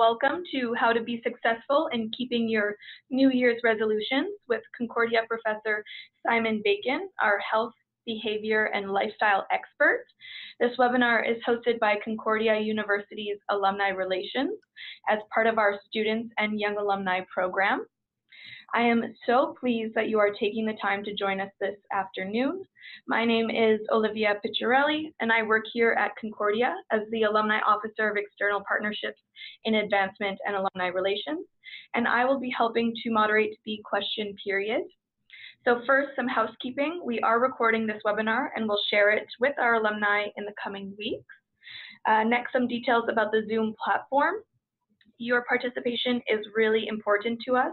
Welcome to How to Be Successful in Keeping Your New Year's Resolutions with Concordia Professor Simon Bacon, our health, behavior, and lifestyle expert. This webinar is hosted by Concordia University's Alumni Relations as part of our Students and Young Alumni program. I am so pleased that you are taking the time to join us this afternoon. My name is Olivia Picciarelli, and I work here at Concordia as the Alumni Officer of External Partnerships in Advancement and Alumni Relations, and I will be helping to moderate the question period. So first, some housekeeping. We are recording this webinar and we'll share it with our alumni in the coming weeks. Next, some details about the Zoom platform. Your participation is really important to us,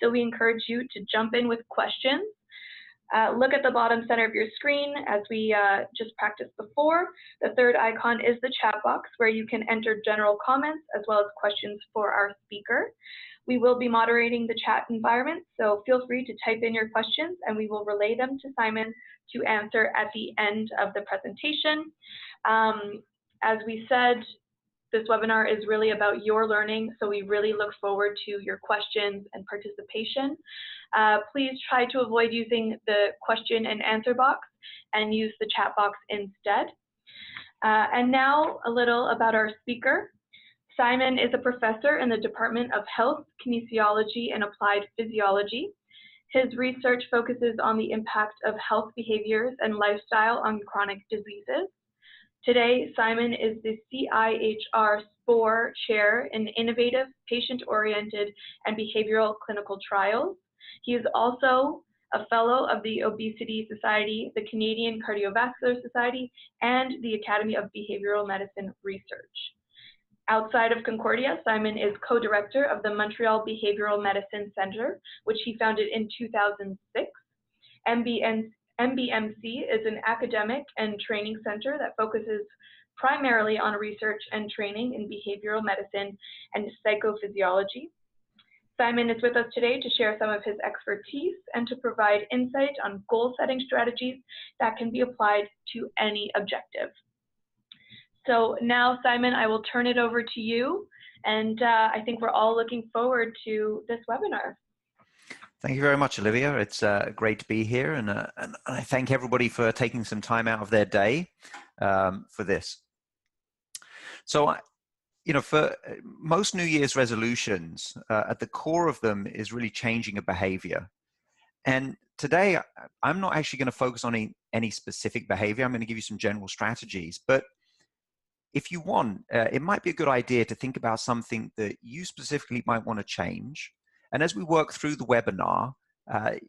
so we encourage you to jump in with questions. Look at the bottom center of your screen as we just practiced before. The third icon is the chat box where you can enter general comments as well as questions for our speaker. We will be moderating the chat environment, so feel free to type in your questions and we will relay them to Simon to answer at the end of the presentation. As we said, this webinar is really about your learning, so we really look forward to your questions and participation. Please try to avoid using the question and answer box and use the chat box instead. And now a little about our speaker. Simon is a professor in the Department of Health, Kinesiology, and Applied Physiology. His research focuses on the impact of health behaviors and lifestyle on chronic diseases. Today, Simon is the CIHR SPOR Chair in Innovative, Patient-Oriented, and Behavioral Clinical Trials. He is also a Fellow of the Obesity Society, the Canadian Cardiovascular Society, and the Academy of Behavioral Medicine Research. Outside of Concordia, Simon is co-director of the Montreal Behavioural Medicine Centre, which he founded in 2006. MBMC is an academic and training center that focuses primarily on research and training in behavioral medicine and psychophysiology. Simon is with us today to share some of his expertise and to provide insight on goal-setting strategies that can be applied to any objective. So now, Simon, I will turn it over to you, and I think we're all looking forward to this webinar. Thank you very much, Olivia. It's great to be here, and I thank everybody for taking some time out of their day for this. So, for most New Year's resolutions, at the core of them is really changing a behavior. And today, I'm not actually going to focus on any specific behavior. I'm going to give you some general strategies. But if you want, it might be a good idea to think about something that you specifically might want to change. And as we work through the webinar,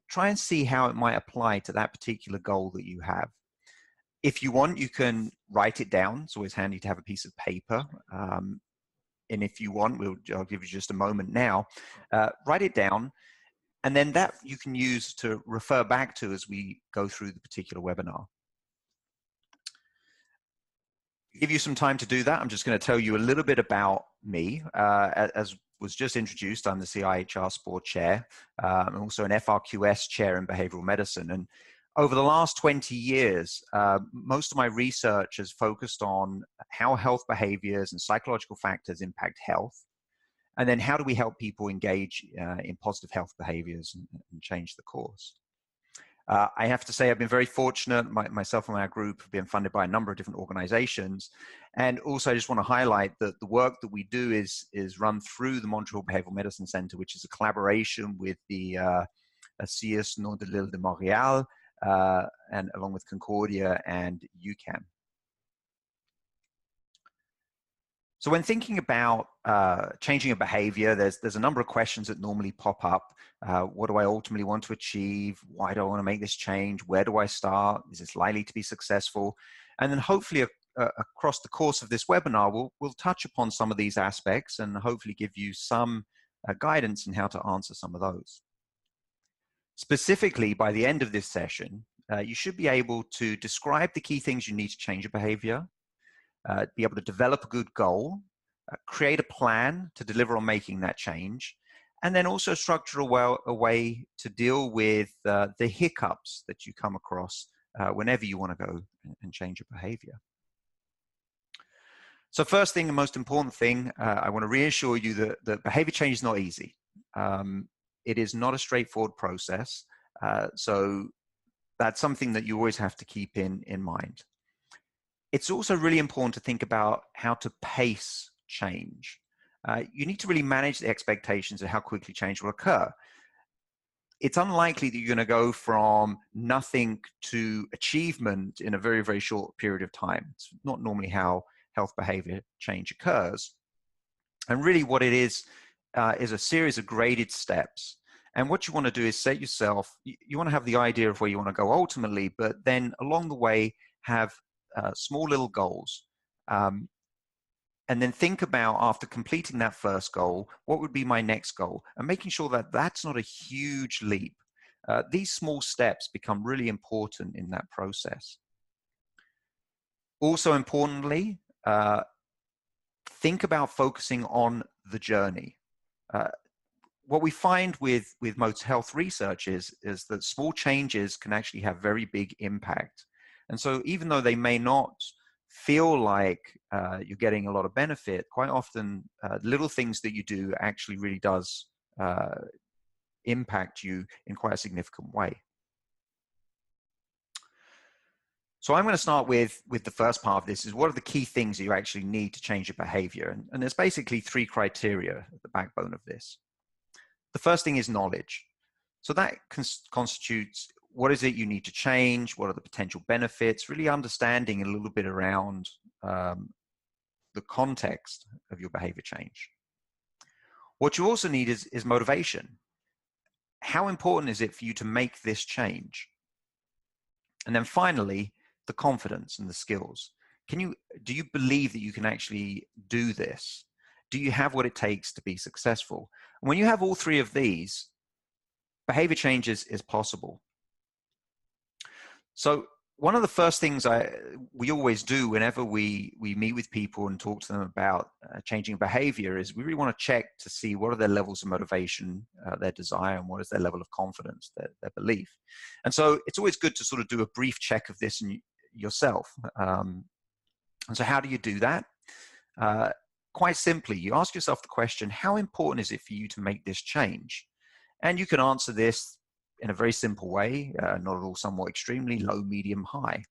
try and see how it might apply to that particular goal that you have. If you want, you can write it down. It's always handy to have a piece of paper. And if you want, I'll give you just a moment now. Write it down, and then that you can use to refer back to as we go through the particular webinar. To give you some time to do that, I'm just going to tell you a little bit about me. As was just introduced, I'm the CIHR SPOR Chair. I'm also an FRQS Chair in Behavioural Medicine. And over the last 20 years, most of my research has focused on how health behaviours and psychological factors impact health. And then how do we help people engage in positive health behaviours and change the course. I have to say I've been very fortunate. Myself and my group have been funded by a number of different organizations. And also I just want to highlight that the work that we do is run through the Montreal Behavioural Medicine Centre, which is a collaboration with the CIHR de l'Île de Montréal, and along with Concordia and UCAM. So when thinking about changing a behavior, there's a number of questions that normally pop up. What do I ultimately want to achieve? Why do I want to make this change? Where do I start? Is this likely to be successful? And then hopefully across the course of this webinar, we'll touch upon some of these aspects and hopefully give you some guidance in how to answer some of those. Specifically, by the end of this session, you should be able to describe the key things you need to change a behavior, be able to develop a good goal, create a plan to deliver on making that change, and then also structure a way to deal with the hiccups that you come across whenever you want to go and change a behavior. So first thing, the most important thing, I want to reassure you that behavior change is not easy. It is not a straightforward process. So that's something that you always have to keep in mind. It's also really important to think about how to pace change. You need to really manage the expectations of how quickly change will occur. It's unlikely that you're going to go from nothing to achievement in a very, very short period of time. It's not normally how health behavior change occurs. And really what it is a series of graded steps. And what you want to do is set yourself, you want to have the idea of where you want to go ultimately, but then along the way have small little goals. And then think about, after completing that first goal, what would be my next goal? And making sure that that's not a huge leap. These small steps become really important in that process. Also importantly, think about focusing on the journey. What we find with most health research is that small changes can actually have very big impact. And so even though they may not feel like you're getting a lot of benefit, quite often little things that you do actually really does impact you in quite a significant way. So I'm going to start with the first part of this, is what are the key things that you actually need to change your behavior? And there's basically 3 criteria at the backbone of this. The first thing is knowledge. So that constitutes what is it you need to change, what are the potential benefits, really understanding a little bit around the context of your behavior change. What you also need is motivation. How important is it for you to make this change? And then finally, the confidence and the skills. Do you believe that you can actually do this? Do you have what it takes to be successful? And when you have all 3 of these, behavior change is possible. So one of the first things we always do whenever we meet with people and talk to them about changing behavior is we really want to check to see what are their levels of motivation, their desire, and what is their level of confidence, their belief. And so it's always good to sort of do a brief check of this in yourself. And so how do you do that? Quite simply, you ask yourself the question, how important is it for you to make this change? And you can answer this in a very simple way, not at all somewhat extremely, low, medium, high.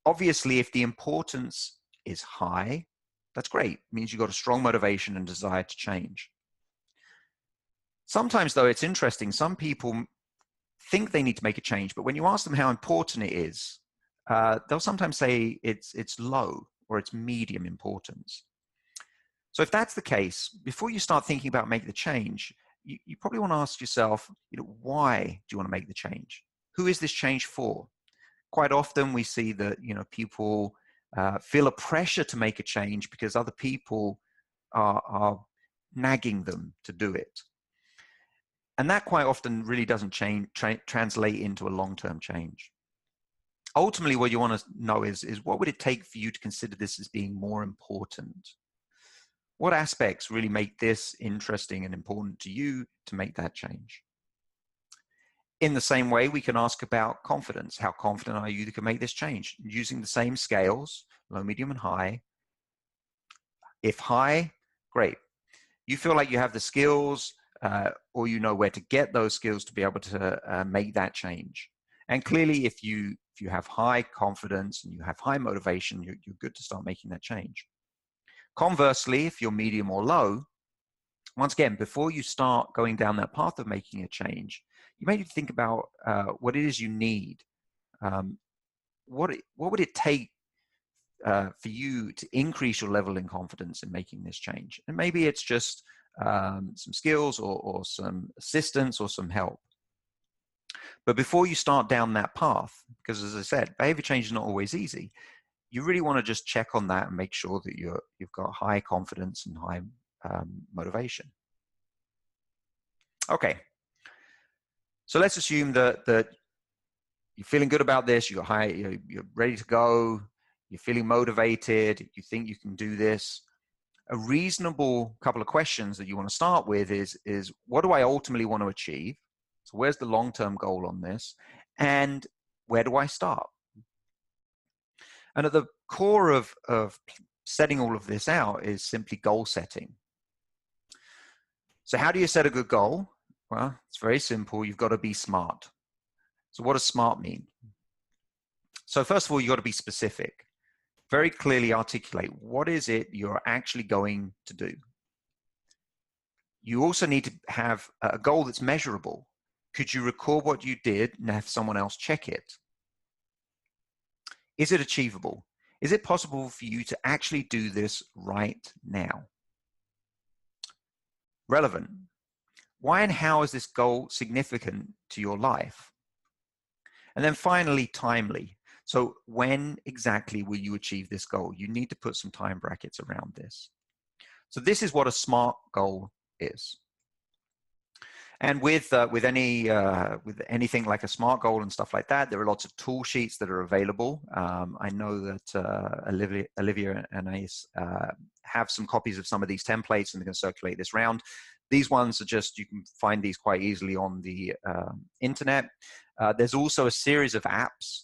Obviously, if the importance is high, that's great. It means you've got a strong motivation and desire to change. Sometimes, though, it's interesting. Some people think they need to make a change, but when you ask them how important it is, they'll sometimes say it's low or it's medium importance. So if that's the case, before you start thinking about making the change, you probably want to ask yourself, why do you want to make the change? Who is this change for? Quite often we see that, people feel a pressure to make a change because other people are nagging them to do it. And that quite often really doesn't translate into a long-term change. Ultimately, what you want to know is what would it take for you to consider this as being more important? What aspects really make this interesting and important to you to make that change? In the same way, we can ask about confidence. How confident are you that you can make this change? Using the same scales, low, medium, and high. If high, great. You feel like you have the skills or you know where to get those skills to be able to make that change. And clearly, if you have high confidence and you have high motivation, you're good to start making that change. Conversely, if you're medium or low, once again, before you start going down that path of making a change, you may need to think about what it is you need. What would it take for you to increase your level in confidence in making this change? And maybe it's just some skills or some assistance or some help. But before you start down that path, because as I said, behavior change is not always easy, you really want to just check on that and make sure that you've got high confidence and high motivation. Okay, so let's assume that you're feeling good about this, you're ready to go, you're feeling motivated, you think you can do this. A reasonable couple of questions that you want to start with is what do I ultimately want to achieve? So where's the long-term goal on this? And where do I start? And at the core of setting all of this out is simply goal setting. So how do you set a good goal? Well, it's very simple. You've got to be smart. So what does smart mean? So first of all, you've got to be specific. Very clearly articulate what is it you're actually going to do. You also need to have a goal that's measurable. Could you record what you did and have someone else check it? Is it achievable? Is it possible for you to actually do this right now? Relevant. Why and how is this goal significant to your life? And then finally, timely. So when exactly will you achieve this goal? You need to put some time brackets around this. So this is what a SMART goal is. And with anything like a SMART goal and stuff like that, there are lots of tool sheets that are available. I know that Olivia and I have some copies of some of these templates, and they can circulate this round. These ones are just, you can find these quite easily on the internet. There's also a series of apps.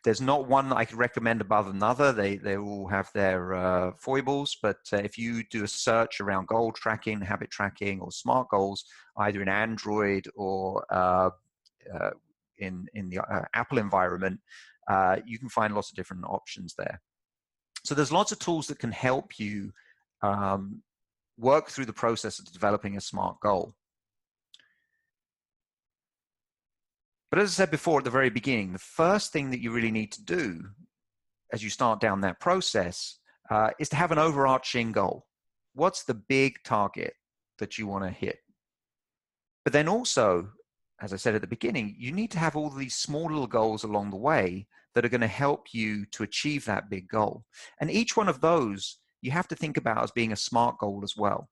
There's not one that I could recommend above another. They all have their foibles, but if you do a search around goal tracking, habit tracking, or SMART goals, either in Android or in the Apple environment, you can find lots of different options there. So there's lots of tools that can help you work through the process of developing a SMART goal. But as I said before at the very beginning, the first thing that you really need to do as you start down that process is to have an overarching goal. What's the big target that you want to hit? But then also, as I said at the beginning, you need to have all these small little goals along the way that are going to help you to achieve that big goal. And each one of those you have to think about as being a SMART goal as well.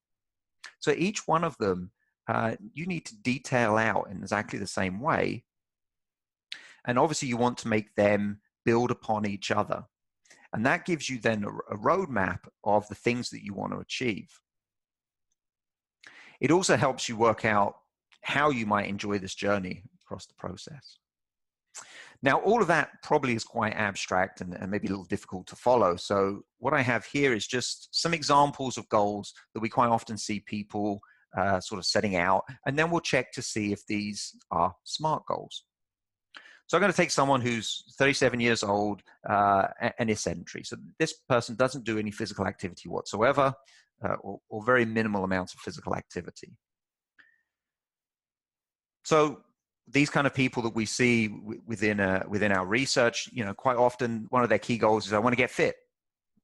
So each one of them you need to detail out in exactly the same way. And obviously you want to make them build upon each other. And that gives you then a roadmap of the things that you want to achieve. It also helps you work out how you might enjoy this journey across the process. Now, all of that probably is quite abstract and maybe a little difficult to follow. So what I have here is just some examples of goals that we quite often see people sort of setting out. And then we'll check to see if these are SMART goals. So I'm going to take someone who's 37 years old and is sedentary. So this person doesn't do any physical activity whatsoever, or very minimal amounts of physical activity. So these kind of people that we see within our research, quite often one of their key goals is, I want to get fit.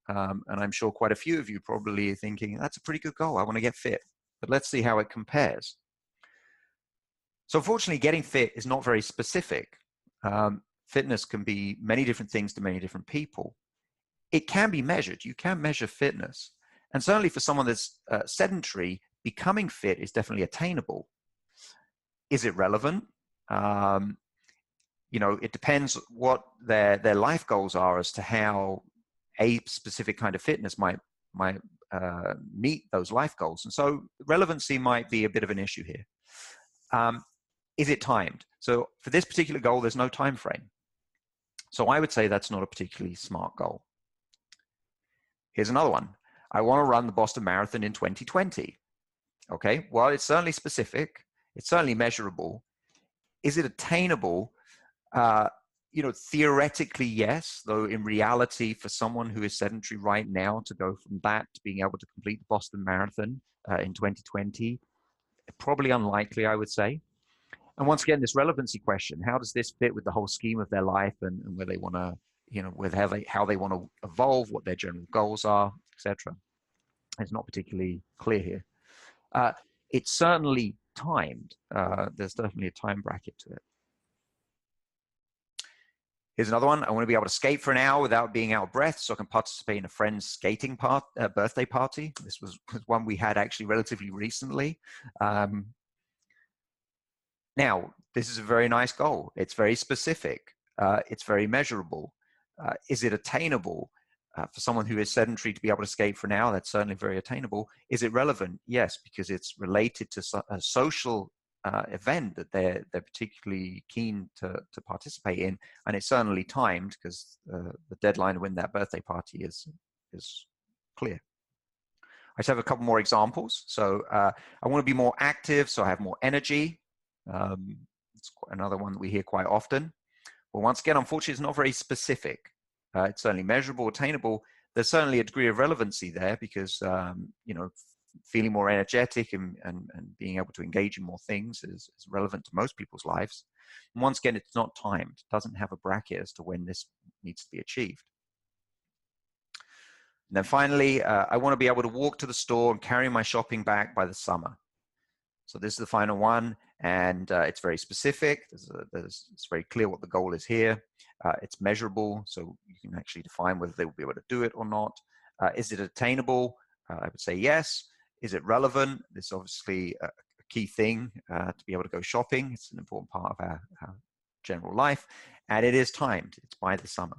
And I'm sure quite a few of you probably are thinking, that's a pretty good goal. I want to get fit. But let's see how it compares. So unfortunately, getting fit is not very specific. Fitness can be many different things to many different people. It can be measured. You can measure fitness. And certainly for someone that's sedentary, becoming fit is definitely attainable. Is it relevant? It depends what their life goals are as to how a specific kind of fitness might meet those life goals. And so relevancy might be a bit of an issue here. Is it timed? So for this particular goal, there's no time frame. So I would say that's not a particularly SMART goal. Here's another one. I want to run the Boston Marathon in 2020. Okay, well, it's certainly specific. It's certainly measurable. Is it attainable? Theoretically, yes, though in reality, for someone who is sedentary right now to go from that to being able to complete the Boston Marathon in 2020, probably unlikely, I would say. And once again, this relevancy question, how does this fit with the whole scheme of their life and where they want to, how they want to evolve, what their general goals are, etc. It's not particularly clear here. It's certainly timed. There's definitely a time bracket to it. Here's another one. I want to be able to skate for an hour without being out of breath so I can participate in a friend's skating birthday party. This was one we had actually relatively recently. Now, this is a very nice goal. It's very specific. It's very measurable. Is it attainable? For someone who is sedentary to be able to skate for an hour, that's certainly very attainable. Is it relevant? Yes, because it's related to social event that they're particularly keen to participate in, and it's certainly timed because the deadline to win that birthday party is clear. I just have a couple more examples. So I want to be more active, so I have more energy. It's another one that we hear quite often. Well, once again, unfortunately, it's not very specific. It's certainly measurable, attainable. There's certainly a degree of relevancy there because, you know, feeling more energetic and being able to engage in more things is relevant to most people's lives. And once again, it's not timed. It doesn't have a bracket as to when this needs to be achieved. And then finally, I want to be able to walk to the store and carry my shopping bag by the summer. So this is the final one, and it's very specific. It's very clear what the goal is here. It's measurable, so you can actually define whether they will be able to do it or not. Is it attainable? I would say yes. Is it relevant? This is obviously a key thing to be able to go shopping. It's an important part of our general life. And it is timed. It's by the summer.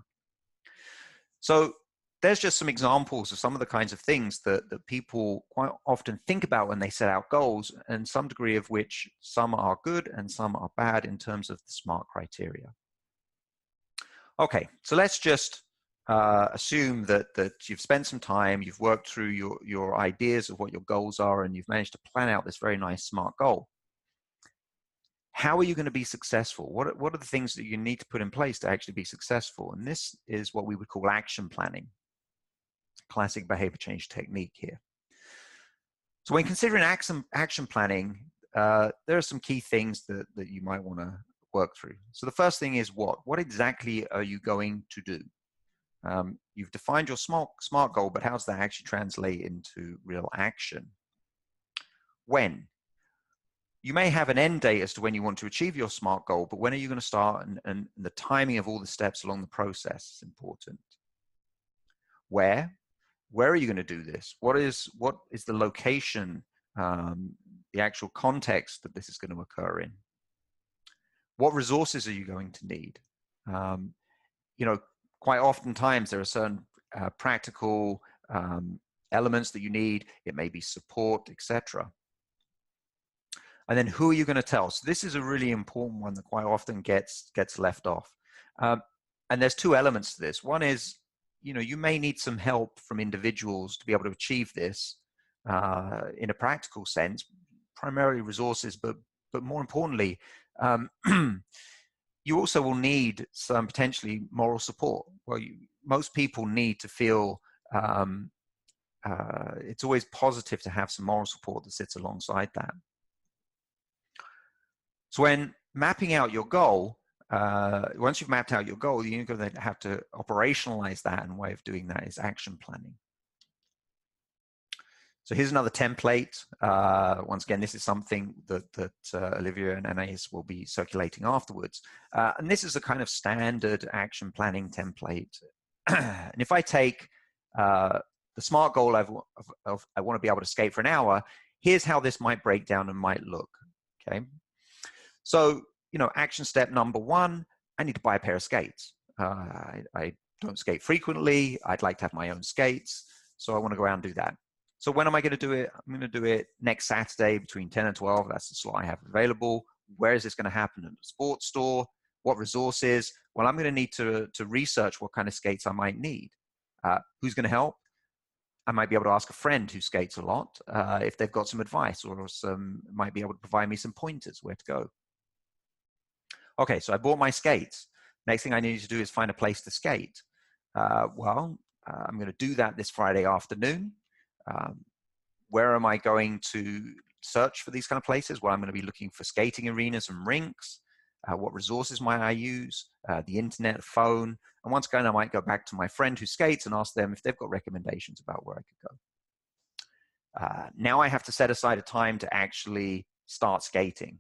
So there's just some examples of some of the kinds of things that people quite often think about when they set out goals, and some degree of which some are good and some are bad in terms of the SMART criteria. Okay, so let's just assume that you've spent some time, you've worked through your ideas of what your goals are, and you've managed to plan out this very nice SMART goal. How are you going to be successful? What are the things that you need to put in place to actually be successful? And this is what we would call action planning. Classic behavior change technique here. So when considering action planning, there are some key things that you might want to work through. So the first thing is what exactly are you going to do? You've defined your SMART goal, but how does that actually translate into real action? When? You may have an end date as to when you want to achieve your SMART goal, but when are you going to start? And the timing of all the steps along the process is important. Where are you going to do this? What is the location, the actual context that this is going to occur in? What resources are you going to need? You know, quite oftentimes there are certain practical elements that you need. It may be support, etc. And then who are you going to tell? So this is a really important one that quite often gets left off. And there's two elements to this. One is, you know, you may need some help from individuals to be able to achieve this in a practical sense, primarily resources, but more importantly, you also will need some potentially moral support. Well, most people need to feel it's always positive to have some moral support that sits alongside that. So when mapping out your goal, once you've mapped out your goal, you're going to have to operationalize that, and a way of doing that is action planning. So here's another template. Once again, this is something that Olivia and Anais will be circulating afterwards. And this is a kind of standard action planning template. And if I take the SMART goal I want to be able to skate for an hour, here's how this might break down and might look, okay? So, you know, action step number one, I need to buy a pair of skates. I don't skate frequently. I'd like to have my own skates. So I want to go out and do that. So when am I going to do it? I'm going to do it next Saturday between 10 and 12. That's the slot I have available. Where is this going to happen? In a sports store? What resources? Well, I'm going to need to research what kind of skates I might need. Who's going to help? I might be able to ask a friend who skates a lot if they've got some advice, or might be able to provide me some pointers where to go. Okay, so I bought my skates. Next thing I need to do is find a place to skate. I'm going to do that this Friday afternoon. Where am I going to search for these kind of places? Well, I'm going to be looking for skating arenas and rinks. What resources might I use? The internet, phone. And once again, I might go back to my friend who skates and ask them if they've got recommendations about where I could go. Now I have to set aside a time to actually start skating.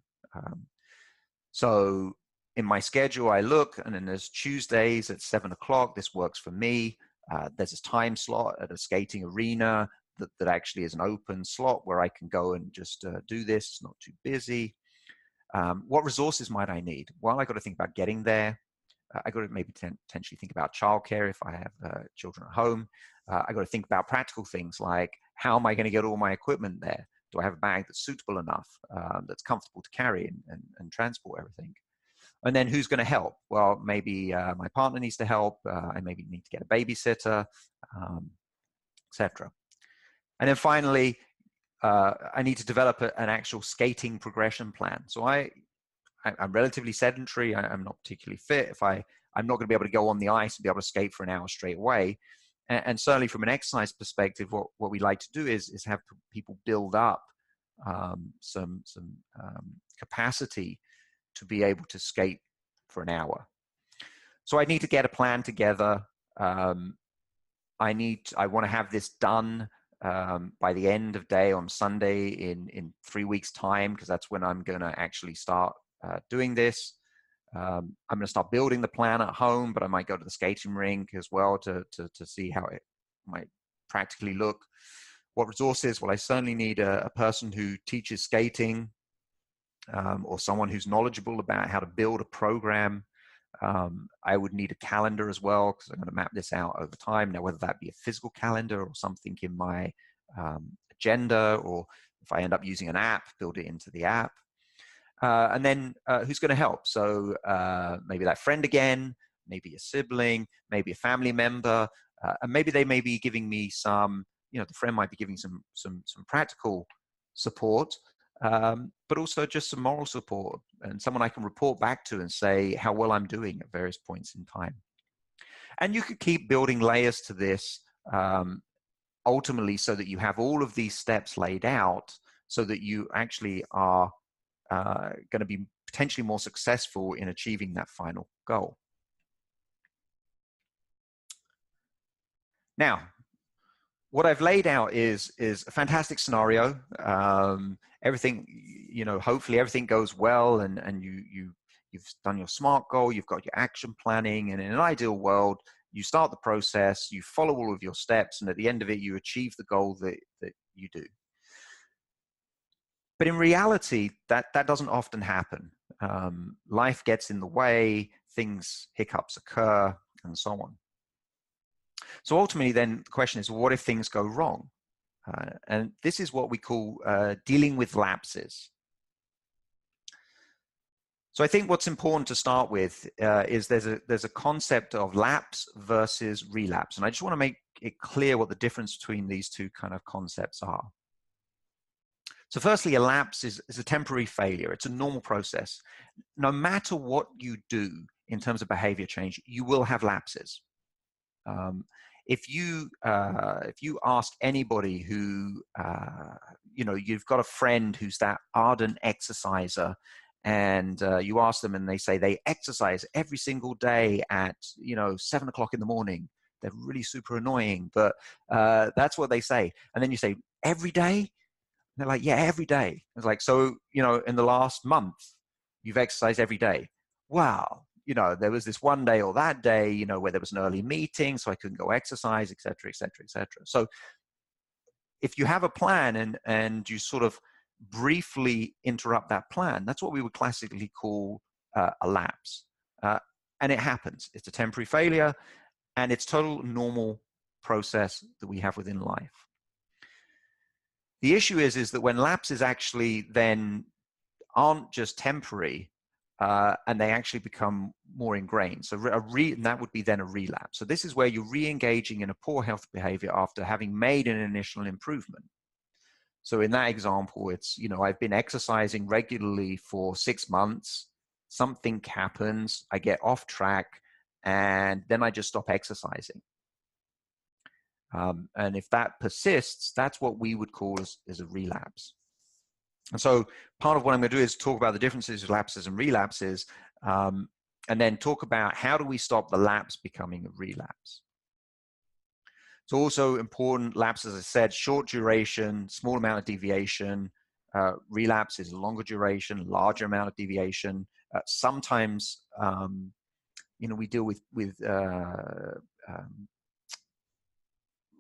So in my schedule, I look, and then there's Tuesdays at 7 o'clock. This works for me. There's a time slot at a skating arena that actually is an open slot where I can go and just do this. It's not too busy. What resources might I need? Well, I got to think about getting there. I got to maybe potentially think about childcare if I have children at home. I got to think about practical things like, how am I going to get all my equipment there? Do I have a bag that's suitable enough, that's comfortable to carry and transport everything? And then who's going to help? Well, maybe my partner needs to help. I maybe need to get a babysitter, etc. And then finally, I need to develop an actual skating progression plan. So I'm relatively sedentary. I'm not particularly fit. I'm not going to be able to go on the ice and be able to skate for an hour straight away. And certainly from an exercise perspective, what we like to do is have people build up some capacity to be able to skate for an hour. So I need to get a plan together. I want to have this done by the end of day on Sunday in 3 weeks' time, because that's when I'm going to actually start doing this. I'm going to start building the plan at home, but I might go to the skating rink as well to see how it might practically look. What resources? Well, I certainly need a person who teaches skating, or someone who's knowledgeable about how to build a program. I would need a calendar as well, because I'm going to map this out over time. Now, whether that be a physical calendar or something in my agenda, or if I end up using an app, build it into the app. And then who's going to help? So maybe that friend again, maybe a sibling, maybe a family member, and maybe they may be giving me some, the friend might be giving some practical support, but also just some moral support and someone I can report back to and say how well I'm doing at various points in time. And you could keep building layers to this, ultimately, so that you have all of these steps laid out so that you actually are going to be potentially more successful in achieving that final goal. Now, what I've laid out is a fantastic scenario. Everything, hopefully everything goes well, and you've done your SMART goal, you've got your action planning, and in an ideal world, you start the process, you follow all of your steps, and at the end of it, you achieve the goal that you do. But in reality, that doesn't often happen. Life gets in the way, hiccups occur, and so on. So ultimately, then the question is, what if things go wrong? And this is what we call dealing with lapses. So I think what's important to start with is there's a concept of lapse versus relapse. And I just want to make it clear what the difference between these two kind of concepts are. So firstly, a lapse is a temporary failure. It's a normal process. No matter what you do in terms of behavior change, you will have lapses. If you ask anybody who, you've got a friend who's that ardent exerciser, and you ask them and they say they exercise every single day at 7 o'clock in the morning, they're really super annoying, but that's what they say. And then you say, every day? And they're like, yeah, every day. It's like, so, in the last month, you've exercised every day. Wow. There was this one day or that day, where there was an early meeting, so I couldn't go exercise, et cetera, et cetera, et cetera. So if you have a plan and you sort of briefly interrupt that plan, that's what we would classically call a lapse. And it happens. It's a temporary failure, and it's total normal process that we have within life. The issue is that when lapses actually then aren't just temporary, and they actually become more ingrained. So and that would be then a relapse. So this is where you're re-engaging in a poor health behavior after having made an initial improvement. So in that example, it's, I've been exercising regularly for 6 months, something happens, I get off track, and then I just stop exercising. And if that persists, that's what we would call as a relapse. And so part of what I'm going to do is talk about the differences of lapses and relapses, and then talk about how do we stop the lapse becoming a relapse. It's also important, lapse, as I said, short duration, small amount of deviation. Relapse is longer duration, larger amount of deviation. Sometimes, we deal with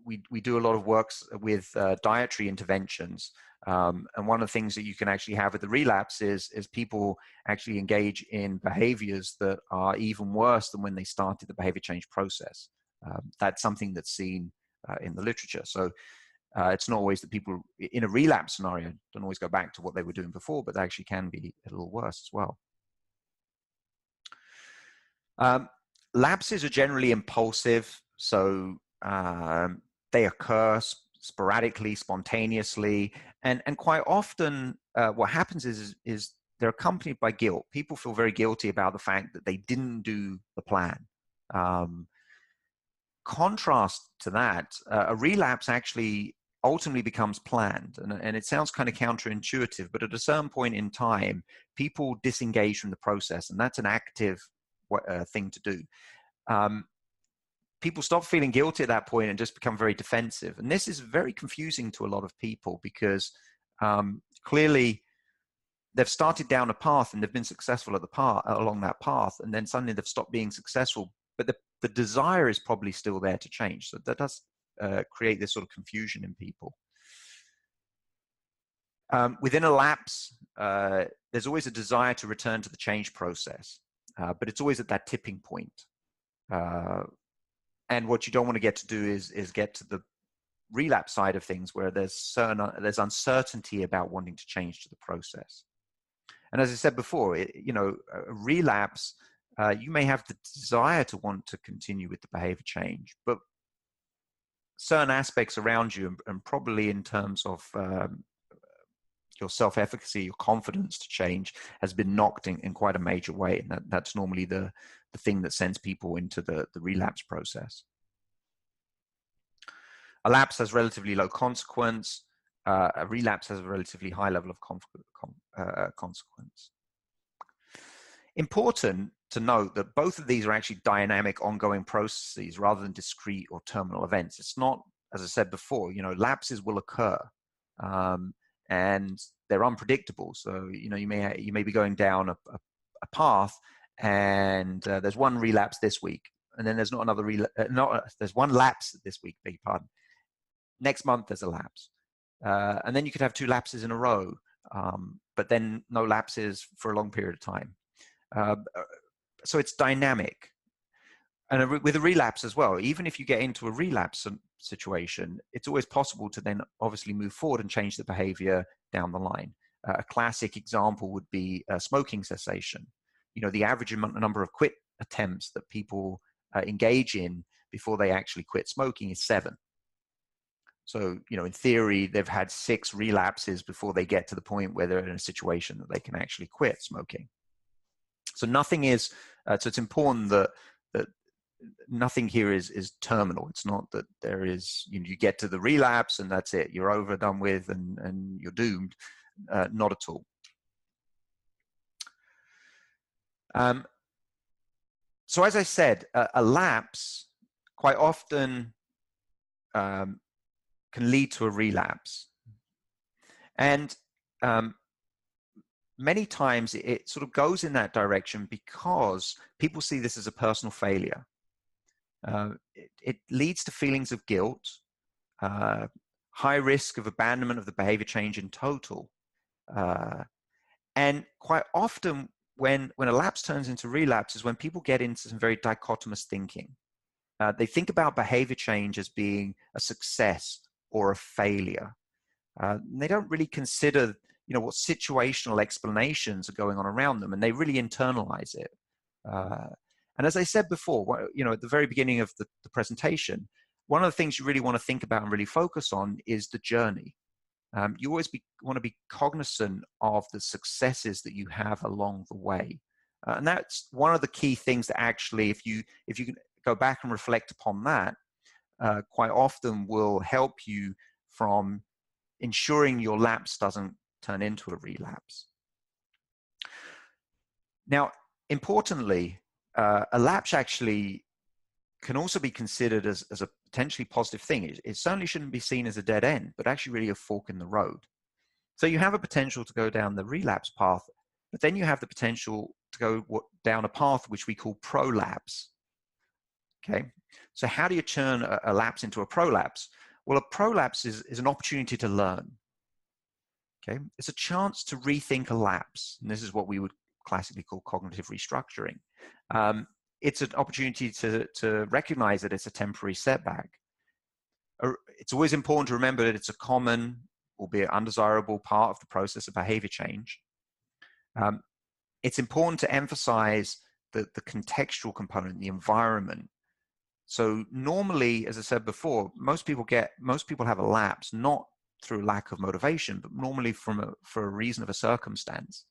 we do a lot of works with dietary interventions. And one of the things that you can actually have with the relapse is people actually engage in behaviors that are even worse than when they started the behavior change process. That's something that's seen in the literature. So It's not always that people in a relapse scenario don't always go back to what they were doing before, but they actually can be a little worse as well. Lapses are generally impulsive, so they occur sporadically, spontaneously, and quite often what happens is they're accompanied by guilt. People feel very guilty about the fact that they didn't do the plan. Contrast to that, a relapse actually ultimately becomes planned, and it sounds kind of counterintuitive, but at a certain point in time, people disengage from the process, and that's an active thing to do. People stop feeling guilty at that point and just become very defensive, and this is very confusing to a lot of people because clearly they've started down a path and they've been successful at the path, along that path, and then suddenly they've stopped being successful, but the desire is probably still there to change. So that does create this sort of confusion in people. Within a lapse, there's always a desire to return to the change process, but it's always at that tipping point. And what you don't want to get to do is get to the relapse side of things where there's uncertainty about wanting to change to the process. And as I said before, a relapse, you may have the desire to want to continue with the behavior change, but certain aspects around you, and probably in terms of your self-efficacy, your confidence to change, has been knocked in quite a major way. And that's normally the thing that sends people into the relapse process. A lapse has relatively low consequence. A relapse has a relatively high level of consequence. Important to note that both of these are actually dynamic, ongoing processes rather than discrete or terminal events. It's not, as I said before, lapses will occur, and they're unpredictable. So, you may be going down a path, and there's one relapse this week, and then there's not another there's one lapse this week, beg your pardon. Next month there's a lapse, and then you could have 2 lapses in a row, but then no lapses for a long period of time. So it's dynamic. And with a relapse as well, even if you get into a relapse situation, it's always possible to then obviously move forward and change the behavior down the line. A classic example would be smoking cessation. The average number of quit attempts that people engage in before they actually quit smoking is 7. So, in theory, they've had 6 relapses before they get to the point where they're in a situation that they can actually quit smoking. So nothing is, so it's important that nothing here is terminal. It's not that there is, you get to the relapse and that's it, you're over, done with, and you're doomed. Not at all. So as I said, a lapse quite often can lead to a relapse. And many times it sort of goes in that direction because people see this as a personal failure. It leads to feelings of guilt, high risk of abandonment of the behavior change in total. And quite often when a lapse turns into relapse is when people get into some very dichotomous thinking. They think about behavior change as being a success or a failure. They don't really consider, what situational explanations are going on around them, and they really internalize it. And as I said before, at the very beginning of the presentation, one of the things you really want to think about and really focus on is the journey. You always want to be cognizant of the successes that you have along the way. And that's one of the key things that actually, if you can go back and reflect upon that, quite often will help you from ensuring your lapse doesn't turn into a relapse. Now, importantly, a lapse actually can also be considered as a potentially positive thing. It certainly shouldn't be seen as a dead end, but actually really a fork in the road. So you have a potential to go down the relapse path, but then you have the potential to go down a path which we call prolapse. Okay, so how do you turn a lapse into a prolapse? Well, a prolapse is an opportunity to learn. Okay, it's a chance to rethink a lapse, and this is what we would classically call cognitive restructuring. It's an opportunity to recognize that it's a temporary setback. it's always important to remember that it's a common, albeit undesirable, part of the process of behavior change. It's important to emphasize the contextual component, the environment. So normally, as I said before, most people have a lapse, not through lack of motivation, but normally for a reason of a circumstance.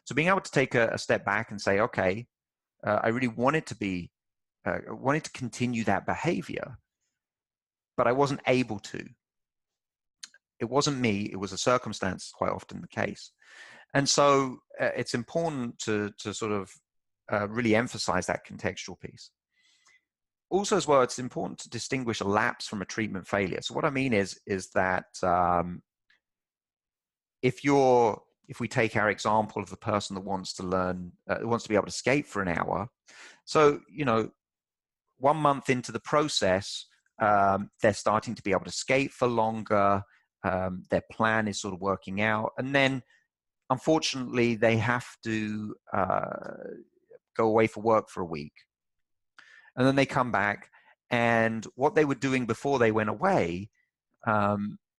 So being able to take a step back and say, okay, I really wanted to continue that behavior, but I wasn't able to. It wasn't me, it was a circumstance, quite often the case. And so it's important to sort of really emphasize that contextual piece. Also as well, it's important to distinguish a lapse from a treatment failure. So what I mean is that if we take our example of the person that wants to learn, wants to be able to skate for an hour. So, 1 month into the process, they're starting to be able to skate for longer. Their plan is sort of working out. And then, unfortunately, they have to go away for work for a week. And then they come back, and what they were doing before they went away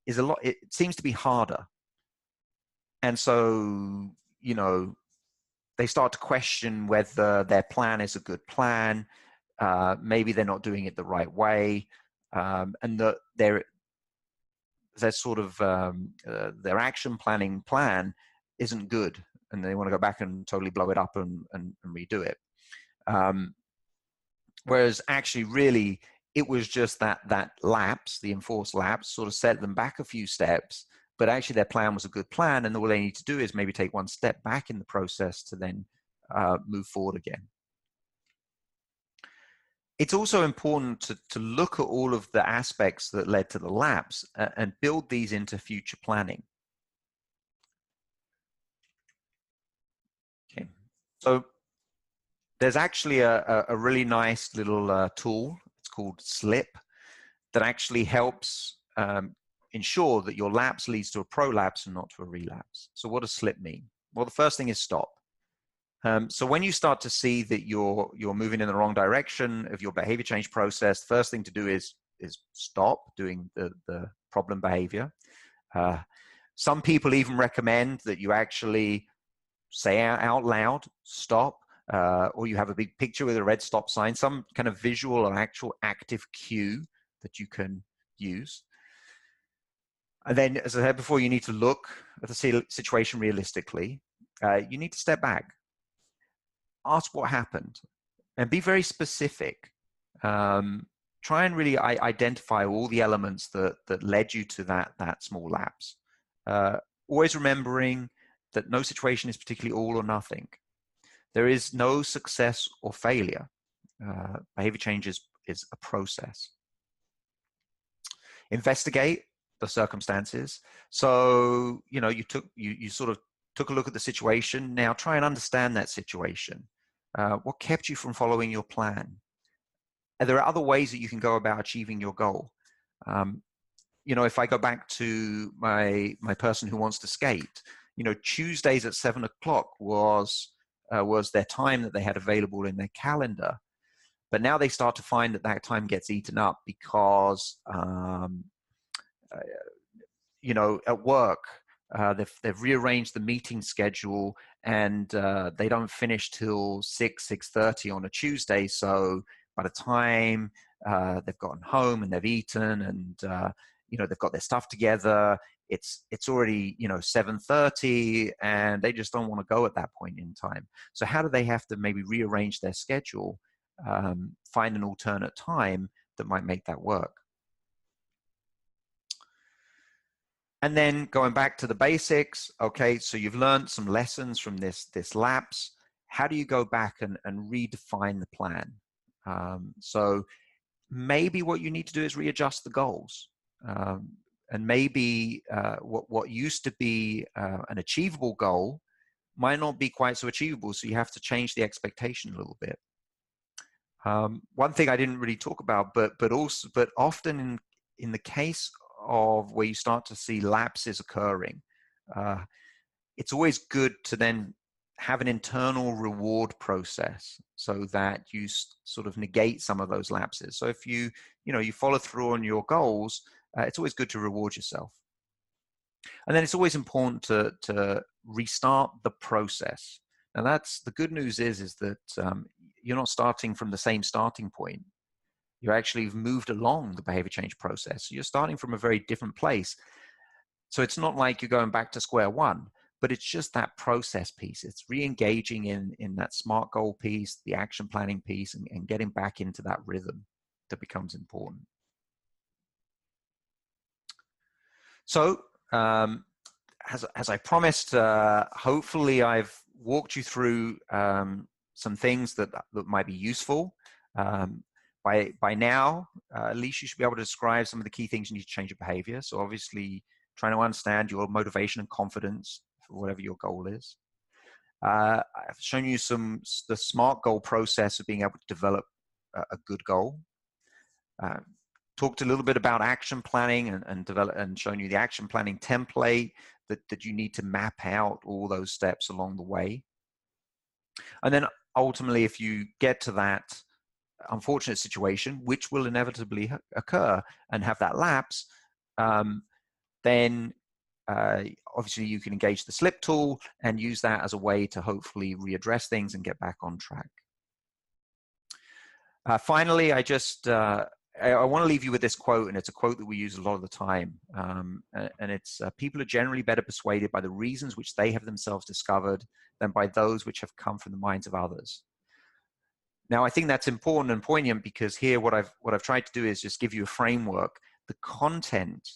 is it seems to be harder. And so, they start to question whether their plan is a good plan. Maybe they're not doing it the right way. And that their sort of, their action planning plan isn't good. And they want to go back and totally blow it up and redo it. Whereas actually, really, it was just that lapse, the enforced lapse, sort of set them back a few steps. But actually, their plan was a good plan, and all they need to do is maybe take one step back in the process to then move forward again. It's also important to look at all of the aspects that led to the lapse and build these into future planning. Okay, so there's actually a really nice little tool. It's called SLIP that actually helps ensure that your lapse leads to a prolapse and not to a relapse. So what does SLIP mean? Well, the first thing is stop. So when you start to see that you're moving in the wrong direction of your behavior change process, the first thing to do is stop doing the problem behavior. Some people even recommend that you actually say out loud, stop, or you have a big picture with a red stop sign, some kind of visual or actual active cue that you can use. And then, as I said before, you need to look at the situation realistically. You need to step back, ask what happened, and be very specific. Try and really identify all the elements that led you to that small lapse. Always remembering that no situation is particularly all or nothing. There is no success or failure. Behavior change is a process. Investigate the circumstances. So, you sort of took a look at the situation. Now try and understand that situation. What kept you from following your plan? And there are other ways that you can go about achieving your goal. If I go back to my person who wants to skate, Tuesdays at 7 o'clock was their time that they had available in their calendar. But now they start to find that time gets eaten up because, at work, they've rearranged the meeting schedule, and they don't finish till 6:30 on a Tuesday. So by the time they've gotten home and they've eaten and they've got their stuff together, it's already 7:30, and they just don't want to go at that point in time. So how do they have to maybe rearrange their schedule, find an alternate time that might make that work? And then going back to the basics, okay, so you've learned some lessons from this lapse. How do you go back and redefine the plan? So maybe what you need to do is readjust the goals. And maybe what used to be an achievable goal might not be quite so achievable, so you have to change the expectation a little bit. One thing I didn't really talk about, but often in the case of where you start to see lapses occurring, it's always good to then have an internal reward process so that you sort of negate some of those lapses. So if you follow through on your goals, it's always good to reward yourself. And then it's always important to restart the process. And that's the good news is that you're not starting from the same starting point. You actually have moved along the behavior change process. You're starting from a very different place. So it's not like you're going back to square one, but it's just that process piece. It's re-engaging in that SMART goal piece, the action planning piece, and getting back into that rhythm that becomes important. So as I promised, hopefully I've walked you through some things that might be useful. By now, at least you should be able to describe some of the key things you need to change your behavior. So obviously, trying to understand your motivation and confidence for whatever your goal is. I've shown you the SMART goal process of being able to develop a good goal. Talked a little bit about action planning and shown you the action planning template that you need to map out all those steps along the way. And then ultimately, if you get to that unfortunate situation, which will inevitably occur and have that lapse, then obviously you can engage the slip tool and use that as a way to hopefully readdress things and get back on track. Finally, I want to leave you with this quote, and it's a quote that we use a lot of the time. And it's, people are generally better persuaded by the reasons which they have themselves discovered than by those which have come from the minds of others. Now, I think that's important and poignant because here what I've tried to do is just give you a framework. The content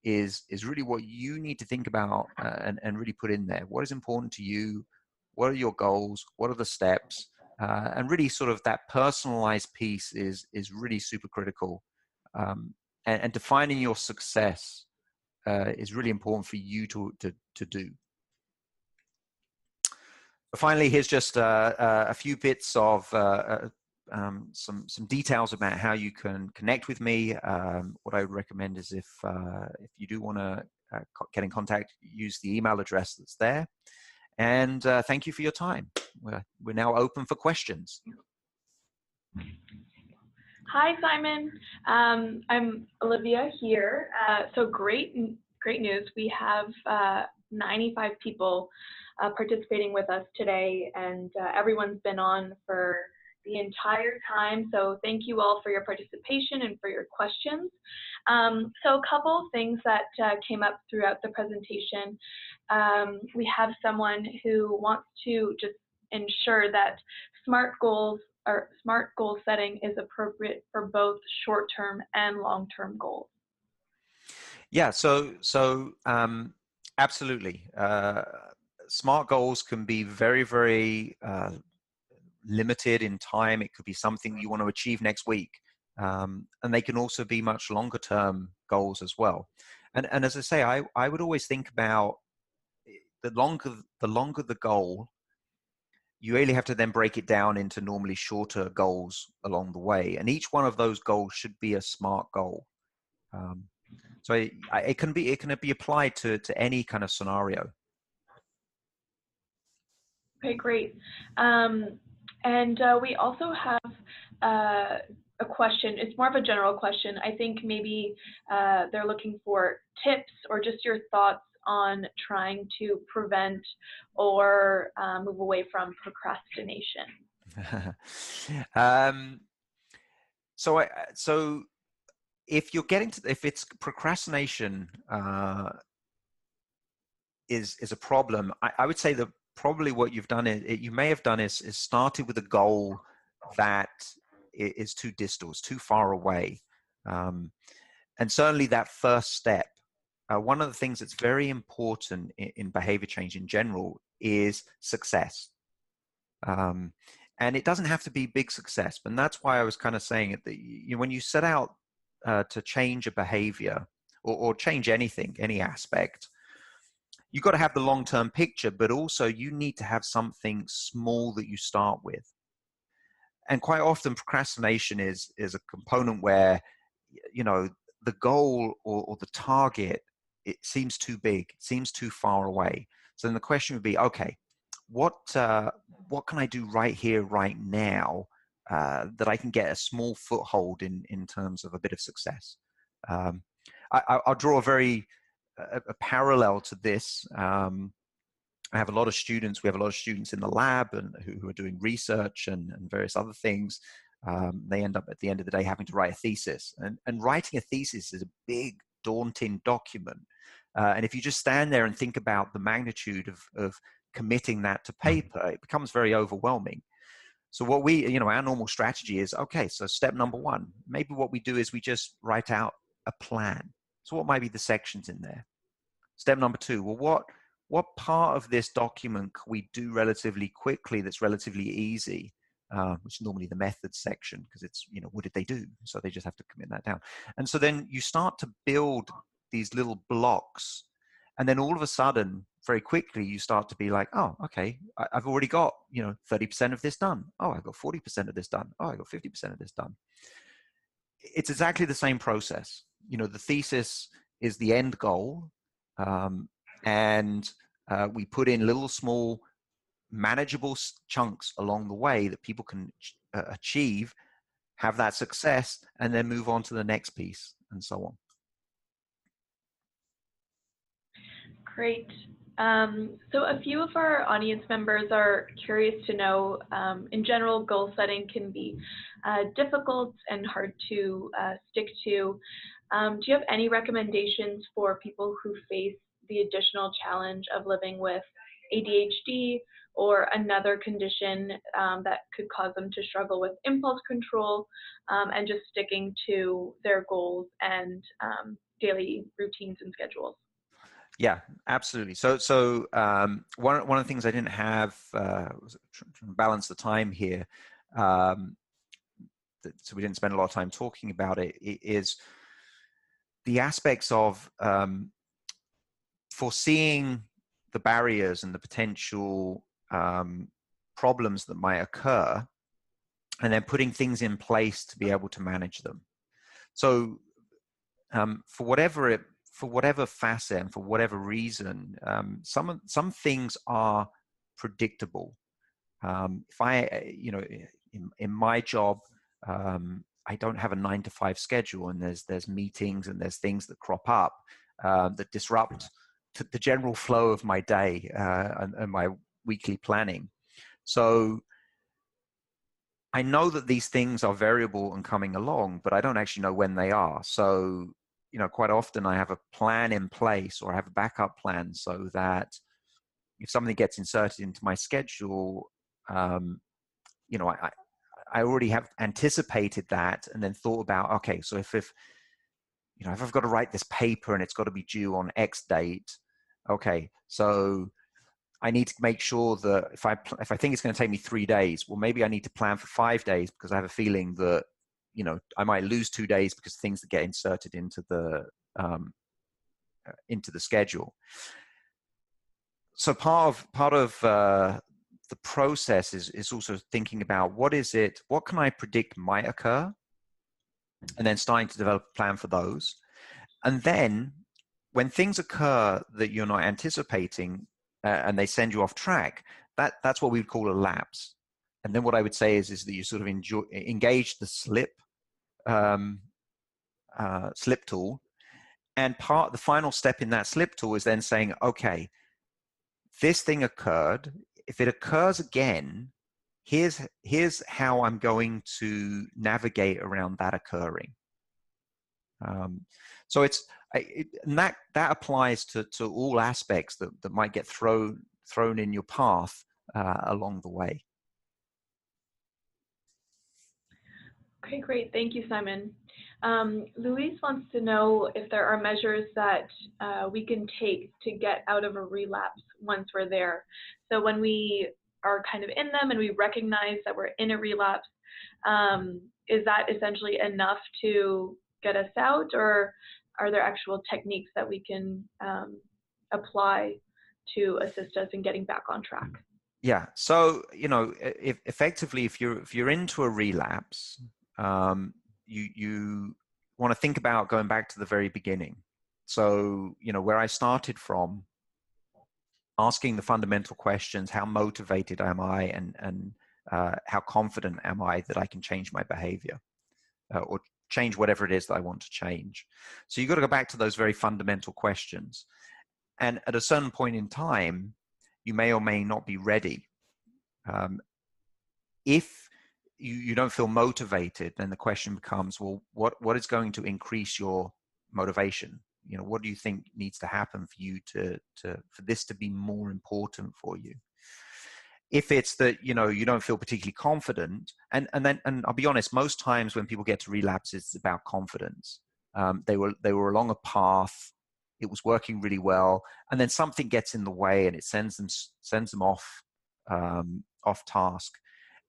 is really what you need to think about and really put in there. What is important to you? What are your goals? What are the steps? And really sort of that personalized piece is really super critical. And defining your success is really important for you to do. Finally, here's just a few bits of some details about how you can connect with me. What I would recommend is if you do want to get in contact, use the email address that's there. And thank you for your time. We're now open for questions. Hi, Simon. I'm Olivia here. So great news. We have 95 people participating with us today, and everyone's been on for the entire time. So thank you all for your participation and for your questions. So a couple things that came up throughout the presentation. We have someone who wants to just ensure that SMART goal setting is appropriate for both short-term and long-term goals. Yeah, so absolutely. SMART goals can be very, very limited in time. It could be something you want to achieve next week. And they can also be much longer term goals as well. And as I say, I would always think about the longer the goal, you really have to then break it down into normally shorter goals along the way. And each one of those goals should be a SMART goal. So it can be applied to any kind of scenario. Okay, great. And we also have a question. It's more of a general question. I think maybe they're looking for tips or just your thoughts on trying to prevent or move away from procrastination. So if you're if it's procrastination is a problem, I would say that probably what you've done you may have done is started with a goal that is too distal, it's too far away. And certainly that first step, one of the things that's very important in behavior change in general is success. And it doesn't have to be big success, but that's why I was kind of saying it, that when you set out to change a behavior or change anything, any aspect, you've got to have the long-term picture, but also you need to have something small that you start with. And quite often procrastination is a component where, the goal or the target, it seems too big, it seems too far away. So then the question would be, okay, what can I do right here, right now, that I can get a small foothold in terms of a bit of success. I'll draw a parallel to this. I have a lot of students. We have a lot of students in the lab and who are doing research and various other things. They end up at the end of the day having to write a thesis. And writing a thesis is a big, daunting document. And if you just stand there and think about the magnitude of committing that to paper, it becomes very overwhelming. So what our normal strategy is, okay, so step number one, maybe what we do is we just write out a plan. So what might be the sections in there? Step number two, well, what part of this document can we do relatively quickly that's relatively easy, which is normally the methods section, because it's, what did they do? So they just have to commit that down. And so then you start to build these little blocks. And then all of a sudden, very quickly, you start to be like, oh, okay, I've already got, 30% of this done. Oh, I got 40% of this done. Oh, I got 50% of this done. It's exactly the same process. The thesis is the end goal. And we put in little small manageable chunks along the way that people can achieve, have that success, and then move on to the next piece and so on. Great. So a few of our audience members are curious to know, in general, goal setting can be difficult and hard to stick to. Do you have any recommendations for people who face the additional challenge of living with ADHD or another condition that could cause them to struggle with impulse control and just sticking to their goals and daily routines and schedules? Yeah, absolutely. So one of the things I didn't have was trying to balance the time here, so we didn't spend a lot of time talking about it, is the aspects of foreseeing the barriers and the potential problems that might occur, and then putting things in place to be able to manage them. So for whatever facet and for whatever reason, some things are predictable. If I, in my job, I don't have a 9-to-5 schedule, and there's meetings and there's things that crop up that disrupt the general flow of my day and my weekly planning. So I know that these things are variable and coming along, but I don't actually know when they are. So, quite often I have a plan in place, or I have a backup plan, so that if something gets inserted into my schedule, I already have anticipated that and then thought about, okay, so if I've got to write this paper and it's got to be due on X date, okay, so I need to make sure that if I think it's going to take me 3 days, well, maybe I need to plan for 5 days, because I have a feeling that, I might lose 2 days because things that get inserted into the schedule. So part of the process is also thinking about what can I predict might occur, and then starting to develop a plan for those. And then when things occur that you're not anticipating, and they send you off track, that's what we would call a lapse. And then what I would say is that you sort of engage the slip tool, and the final step in that slip tool is then saying, okay, this thing occurred. If it occurs again, here's how I'm going to navigate around that occurring. So and that applies to all aspects that might get thrown in your path along the way. Okay, great. Thank you, Simon. Louise wants to know if there are measures that we can take to get out of a relapse once we're there. So when we are kind of in them and we recognize that we're in a relapse, is that essentially enough to get us out, or are there actual techniques that we can apply to assist us in getting back on track? Yeah. So, effectively, if you're into a relapse, you want to think about going back to the very beginning. So, where I started from, asking the fundamental questions: how motivated am I, and how confident am I that I can change my behavior, or change whatever it is that I want to change. So you've got to go back to those very fundamental questions. And at a certain point in time, you may or may not be ready. If you don't feel motivated, then the question becomes, well, what is going to increase your motivation? You know, what do you think needs to happen for you for this to be more important for you? If it's that, you know, you don't feel particularly confident, and I'll be honest, most times when people get to relapse, it's about confidence. They were along a path, it was working really well, and then something gets in the way and it sends them off task.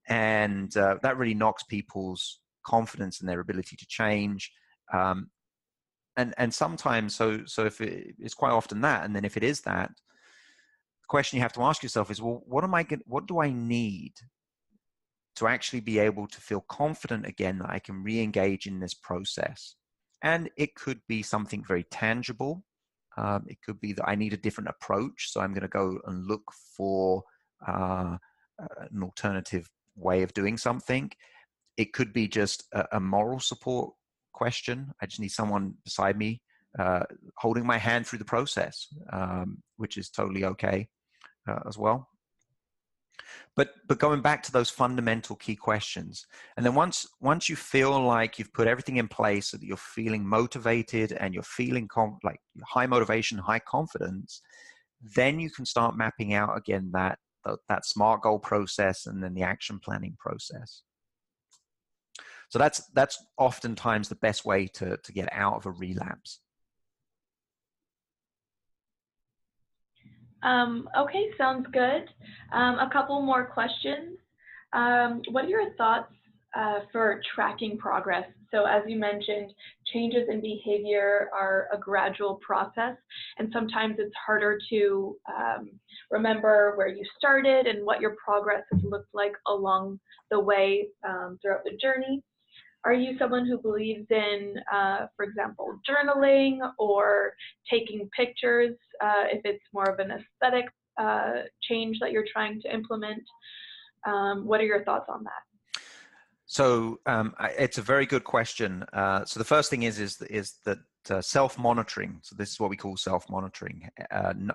And that really knocks people's confidence in their ability to change. And sometimes, so if it's quite often that, and then if it is that, the question you have to ask yourself is, well, what do I need to actually be able to feel confident again that I can re-engage in this process? And it could be something very tangible. It could be that I need a different approach, so I'm going to go and look for an alternative way of doing something. It could be just a moral support question. I just need someone beside me holding my hand through the process, which is totally okay as well. But going back to those fundamental key questions, and then once you feel like you've put everything in place so that you're feeling motivated and you're feeling like high motivation, high confidence, then you can start mapping out again that SMART goal process and then the action planning process. So that's oftentimes the best way to get out of a relapse. Okay, sounds good. A couple more questions. What are your thoughts for tracking progress? So as you mentioned, changes in behavior are a gradual process, and sometimes it's harder to remember where you started and what your progress has looked like along the way throughout the journey. Are you someone who believes in, for example, journaling or taking pictures if it's more of an aesthetic change that you're trying to implement? What are your thoughts on that? So it's a very good question. So the first thing is that self-monitoring. So this is what we call self-monitoring.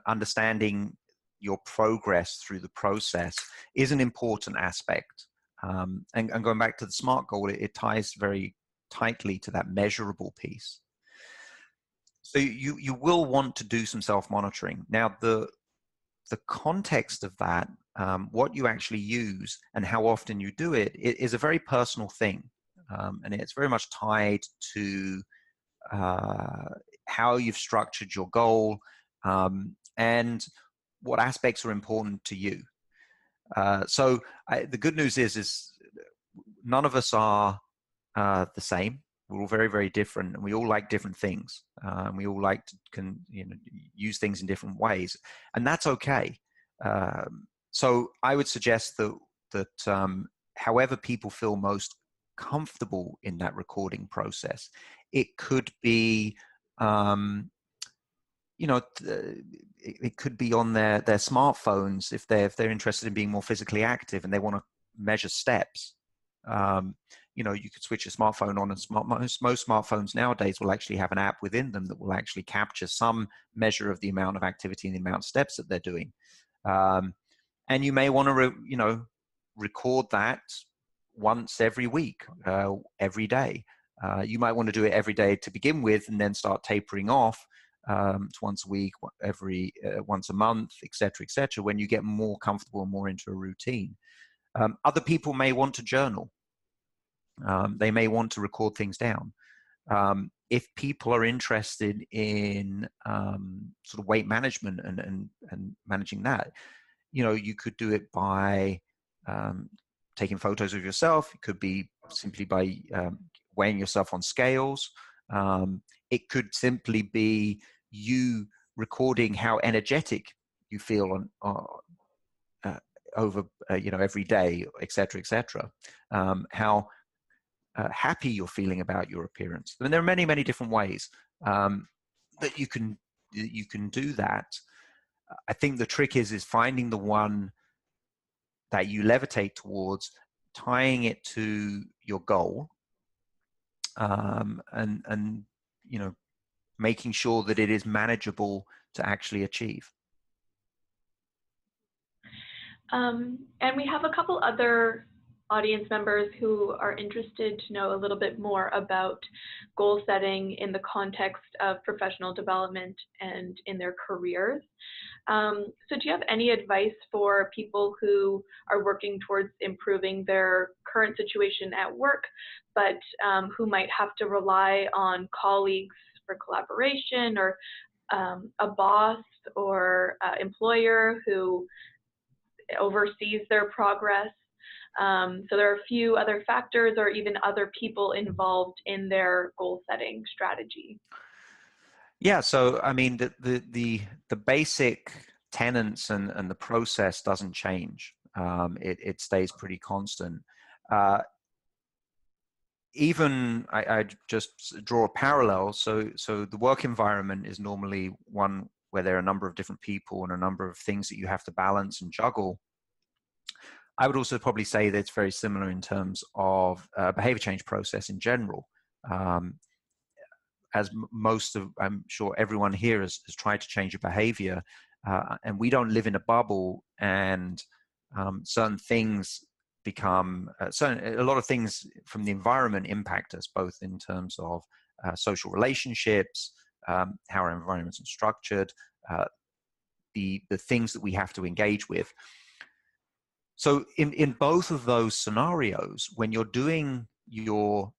Understanding your progress through the process is an important aspect. And going back to the SMART goal, it ties very tightly to that measurable piece. So you will want to do some self-monitoring. Now, the context of that, what you actually use and how often you do it, is a very personal thing. And it's very much tied to how you've structured your goal and what aspects are important to you. So the good news is none of us are the same. We're all very, very different, and we all like different things. We all like to use things in different ways, and that's okay. So I would suggest that however people feel most comfortable in that recording process, it could be it could be on their smartphones if they're interested in being more physically active and they want to measure steps. You could switch your smartphone on, and most smartphones nowadays will actually have an app within them that will actually capture some measure of the amount of activity and the amount of steps that they're doing. And you may want to record that once every week, every day. You might want to do it every day to begin with, and then start tapering off to once a week, once a month, etc., when you get more comfortable and more into a routine. Other people may want to journal. They may want to record things down. If people are interested in sort of weight management and managing that, you could do it by taking photos of yourself. It could be simply by weighing yourself on scales. It could simply be you recording how energetic you feel over every day, etc. How happy you're feeling about your appearance. And there are many different ways that you can do that. I think the trick is finding the one that you levitate towards, tying it to your goal, and you know, making sure that it is manageable to actually achieve. And we have a couple other audience members who are interested to know a little bit more about goal setting in the context of professional development and in their careers. So do you have any advice for people who are working towards improving their current situation at work, but who might have to rely on colleagues for collaboration, or a boss or employer who oversees their progress? So there are a few other factors or even other people involved in their goal setting strategy. Yeah, so I mean, the basic tenets and the process doesn't change. It stays pretty constant. Even I just draw a parallel. So the work environment is normally one where there are a number of different people and a number of things that you have to balance and juggle. I would also probably say that it's very similar in terms of behavior change process in general. As most of, I'm sure everyone here has tried to change a behavior, and we don't live in a bubble, and certain things become, a lot of things from the environment impact us, both in terms of social relationships, how our environments are structured, the things that we have to engage with. So in both of those scenarios, when you're doing your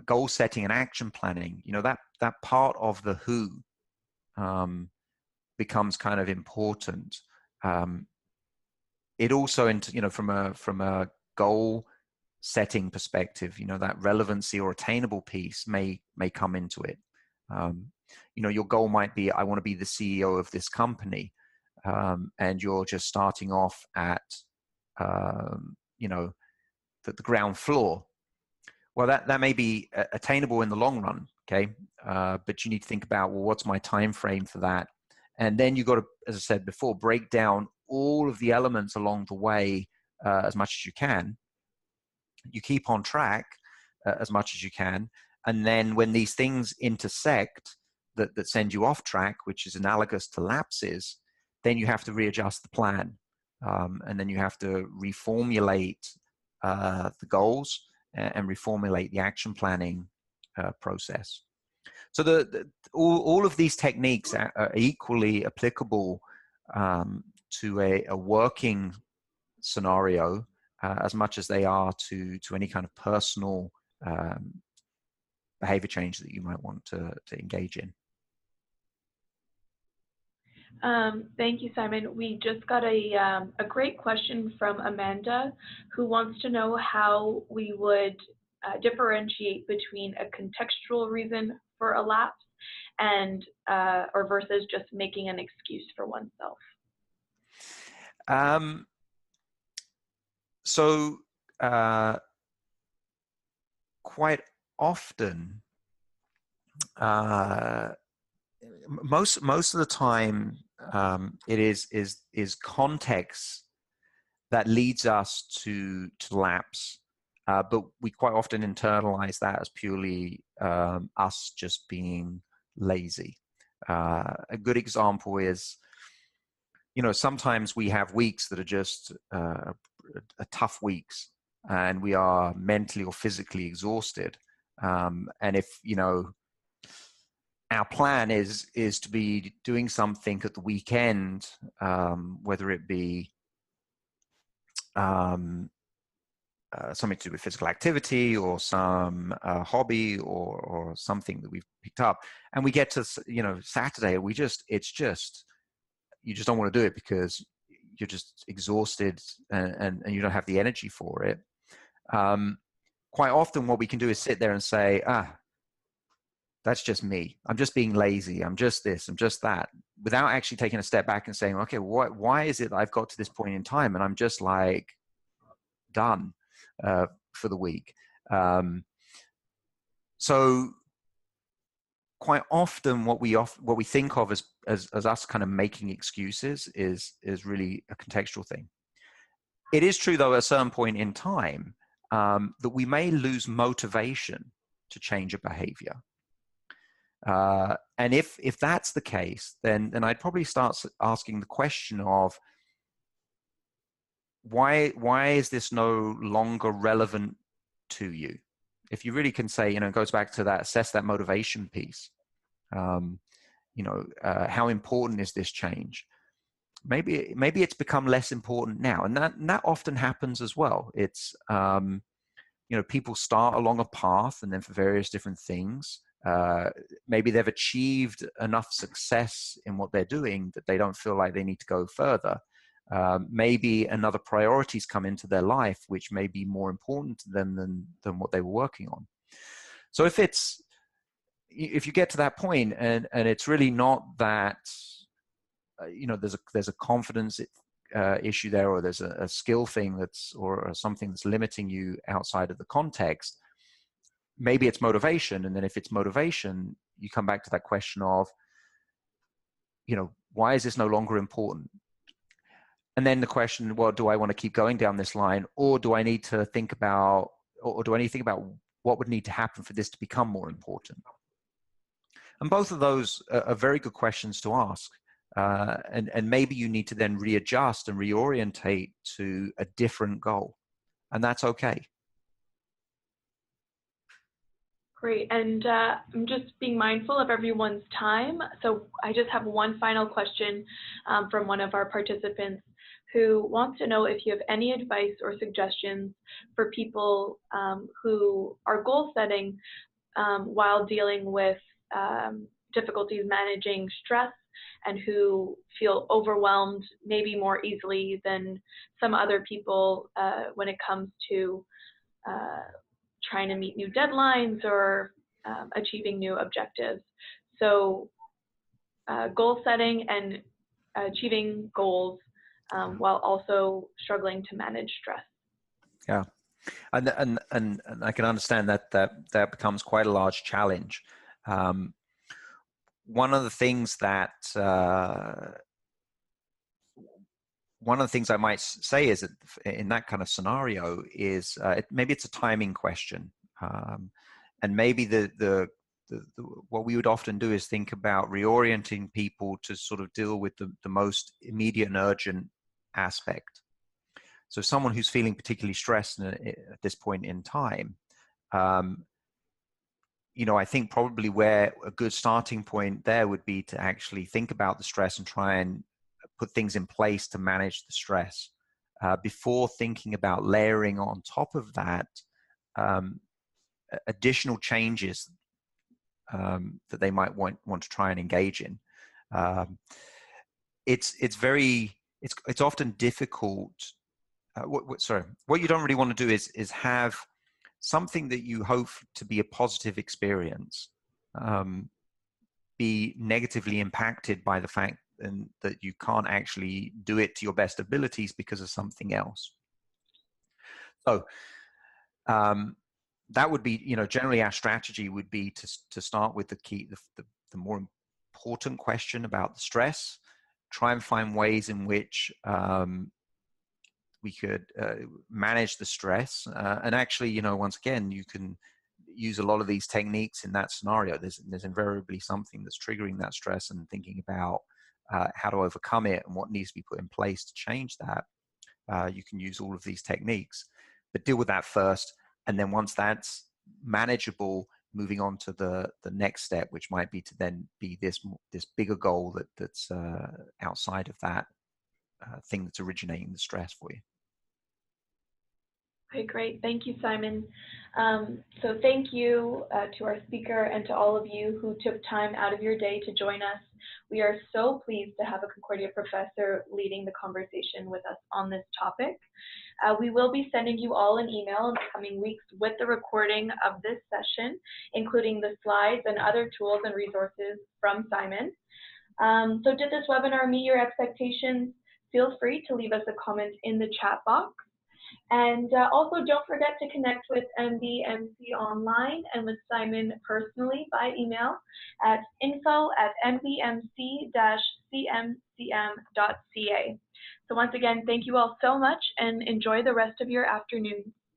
goal setting and action planning, you know, that part of the who becomes kind of important. It also, you know, from a goal setting perspective, you know, that relevancy or attainable piece may come into it. You know, your goal might be, I want to be the CEO of this company. And you're just starting off at, you know, the ground floor. Well, that may be attainable in the long run, okay? But you need to think about, well, what's my time frame for that? And then you've got to, as I said before, break down all of the elements along the way as much as you can. You keep on track as much as you can. And then when these things intersect that send you off track, which is analogous to lapses, then you have to readjust the plan. And then you have to reformulate the goals and reformulate the action planning process. So all of these techniques are equally applicable to a working scenario as much as they are to any kind of personal behavior change that you might want to engage in. Thank you, Simon. We just got a great question from Amanda, who wants to know how we would differentiate between a contextual reason for a lapse and or versus just making an excuse for oneself. So quite often, most of the time, it is context that leads us to lapse, but we quite often internalize that as purely us just being lazy. A good example is, you know, sometimes we have weeks that are just tough weeks, and we are mentally or physically exhausted. And if, you know, our plan is to be doing something at the weekend, whether it be something to do with physical activity or some hobby or something that we've picked up, and we get to, you know, Saturday, you just don't want to do it because you're just exhausted and you don't have the energy for it. Quite often what we can do is sit there and say, that's just me. I'm just being lazy. I'm just this, I'm just that, without actually taking a step back and saying, okay, why is it that I've got to this point in time and I'm just like done for the week? So quite often what we think of as us kind of making excuses is really a contextual thing. It is true, though, at a certain point in time, that we may lose motivation to change a behavior. And if that's the case, then I'd probably start asking the question of why is this no longer relevant to you? If you really can say, it goes back to that, assess that motivation piece. How important is this change? Maybe it's become less important now, and that often happens as well. It's people start along a path, and then for various different things, maybe they've achieved enough success in what they're doing that they don't feel like they need to go further. Maybe another priorities come into their life which may be more important to them than what they were working on. So if you get to that point and it's really not that there's a confidence issue there, or there's a skill thing or something that's limiting you outside of the context, maybe it's motivation. And then if it's motivation, you come back to that question of, why is this no longer important? And then the question, well, do I want to keep going down this line, or do I need to think about, what would need to happen for this to become more important? And both of those are very good questions to ask. And maybe you need to then readjust and reorientate to a different goal. And that's okay. Great. And I'm just being mindful of everyone's time. So I just have one final question from one of our participants who wants to know if you have any advice or suggestions for people who are goal setting while dealing with difficulties managing stress, and who feel overwhelmed maybe more easily than some other people when it comes to trying to meet new deadlines or achieving new objectives. So goal setting and achieving goals while also struggling to manage stress. Yeah, and I can understand that becomes quite a large challenge. One of the things I might say is that in that kind of scenario is maybe it's a timing question, and maybe what we would often do is think about reorienting people to sort of deal with the most immediate and urgent aspect. So someone who's feeling particularly stressed at this point in time, I think probably where a good starting point there would be to actually think about the stress and try and put things in place to manage the stress before thinking about layering on top of that additional changes that they might want to try and engage in. It's often difficult. What you don't really want to do is have something that you hope to be a positive experience be negatively impacted by the fact that you can't actually do it to your best abilities because of something else. So that would be, generally our strategy would be to start with the more important question about the stress, try and find ways in which we could manage the stress. And actually, once again, you can use a lot of these techniques in that scenario. There's invariably something that's triggering that stress, and thinking about how to overcome it and what needs to be put in place to change that. You can use all of these techniques, but deal with that first. And then once that's manageable, moving on to the next step, which might be to then be this bigger goal that's outside of that thing that's originating the stress for you. Okay, great. Thank you, Simon. So thank you to our speaker and to all of you who took time out of your day to join us. We are so pleased to have a Concordia professor leading the conversation with us on this topic. We will be sending you all an email in the coming weeks with the recording of this session, including the slides and other tools and resources from Simon. So did this webinar meet your expectations? Feel free to leave us a comment in the chat box. And also don't forget to connect with MBMC online and with Simon personally by email at info@mbmc-cmcm.ca. So once again, thank you all so much and enjoy the rest of your afternoon.